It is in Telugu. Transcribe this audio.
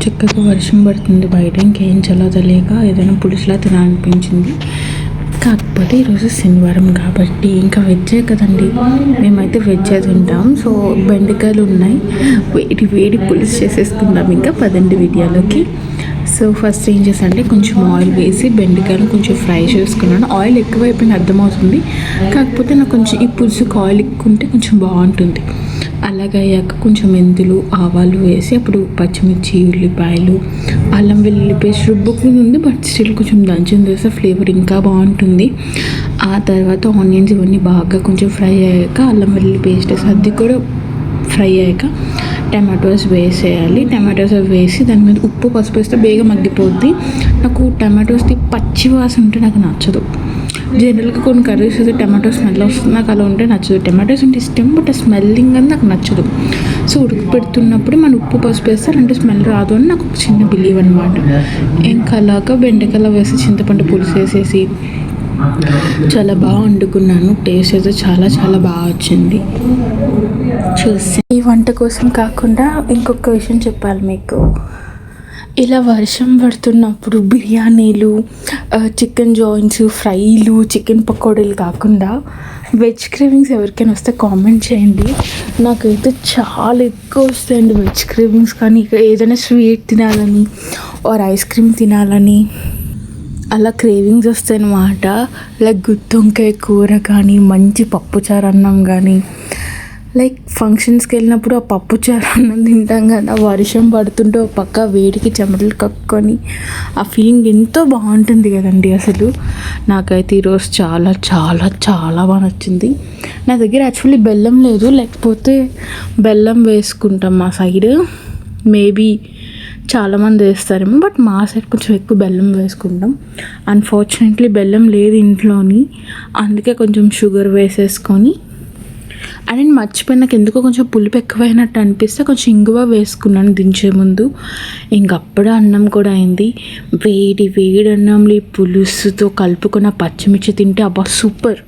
చక్కగా వర్షం పడుతుంది బయట, ఇంకేం చల్లదలేక ఏదైనా పులుసులా తినాలనిపించింది. కాకపోతే ఈరోజు శనివారం కాబట్టి ఇంకా వెజ్జే కదండి, మేమైతే వెజ్జే తింటాం. సో బెండకాయలు ఉన్నాయి, వేడి వేడి పులుసు చేసేసుకుందాం. ఇంకా పదండి వీడియోలోకి. సో ఫస్ట్ ఏం చేశానంటే కొంచెం ఆయిల్ వేసి బెండకాయలు కొంచెం ఫ్రై చేసుకున్నాను. ఆయిల్ ఎక్కువైపోయింది అర్థమవుతుంది, కాకపోతే నాకు కొంచెం ఈ పులుసుకు ఆయిల్ ఎక్కువ ఉంటే కొంచెం బాగుంటుంది. అలాగయ్యాక కొంచెం మెంతులు ఆవాలు వేసి అప్పుడు పచ్చిమిర్చి ఉల్లిపాయలు అల్లం వెల్లుల్లి పేస్ట్ రుబ్బుకుని ఉంది, బట్ స్టిల్ కొంచెం దంచిన వేస్తే ఫ్లేవర్ ఇంకా బాగుంటుంది. ఆ తర్వాత ఆనియన్స్ ఇవన్నీ బాగా కొంచెం ఫ్రై అయ్యాక అల్లం వెల్లుల్లి పేస్ట్ వేసి అది కూడా ఫ్రై అయ్యాక టమాటోస్ వేసేయాలి. టమాటోస్ వేసి దాని మీద ఉప్పు పసుపు వేస్తే బేగా మగ్గిపోద్ది. నాకు టమాటోస్ది పచ్చి వాసన ఉంటే నాకు నచ్చదు. జనరల్గా కొన్ని కర్రీస్ అయితే టమాటో స్మెల్ వస్తుంది, నాకు అలా ఉంటే నచ్చదు. టమాటోస్ అంటే ఇష్టం, బట్ ఆ స్మెల్లింగ్ అని నాకు నచ్చదు. సో ఉడకపెడుతున్నప్పుడు మనం ఉప్పు పసుపు వేస్తారంటే స్మెల్ రాదు అని నాకు ఒక చిన్న బిలీవ్ అనమాట. ఇంకా అలాగా బెండకాయలు వేసి చింతపండు పులుసు వేసేసి చాలా బాగా వండుకున్నాను. టేస్ట్ అయితే చాలా చాలా బాగా వచ్చింది. చూసి ఈ వంట కోసం కాకుండా ఇంకొక విషయం చెప్పాలి మీకు. ఇలా వర్షం పడుతున్నప్పుడు బిర్యానీలు, చికెన్ జాయింట్స్, ఫ్రైలు, చికెన్ పకోడీలు కాకుండా వెజ్ క్రేవింగ్స్ ఎవరికైనా వస్తే కామెంట్ చేయండి. నాకైతే చాలా ఎక్కువ వస్తాయండి వెజ్ క్రేవింగ్స్. కానీ ఇక ఏదైనా స్వీట్ తినాలని ఆర్ ఐస్ క్రీమ్ తినాలని అలా క్రేవింగ్స్ వస్తాయి అన్నమాట. లైక్ గుత్తి వంకాయ కూర కానీ, మంచి పప్పుచారు అన్నం కానీ, లైక్ ఫంక్షన్స్కి వెళ్ళినప్పుడు ఆ పప్పుచారు అన్నం తింటాం కదా, వర్షం పడుతుంటే ఒక పక్క వేడికి చెమటలు కక్కుకొని ఆ ఫీలింగ్ ఎంతో బాగుంటుంది కదండి. అసలు నాకైతే ఈరోజు చాలా చాలా చాలా బాగా నచ్చింది. నా దగ్గర యాక్చువల్లీ బెల్లం లేదు, లేకపోతే బెల్లం వేసుకుంటాం మా సైడ్. మేబీ చాలామంది వేస్తారేమో, బట్ మా సైడ్ కొంచెం ఎక్కువ బెల్లం వేసుకుంటాం. అన్ఫార్చునేట్లీ బెల్లం లేదు ఇంట్లోని, అందుకే కొంచెం షుగర్ వేసేసుకొని, అండ్ నేను మర్చిపోయి నాకు ఎందుకో కొంచెం పులుపు ఎక్కువైనట్టు అనిపిస్తే కొంచెం ఇంగువ వేసుకున్నాను దించే ముందు. ఇంకప్పుడు అన్నం కూడా అయింది. వేడి వేడి అన్నంలో ఈ పులుసుతో కలుపుకున్న పచ్చిమిర్చి తింటే అబ్బా సూపర్.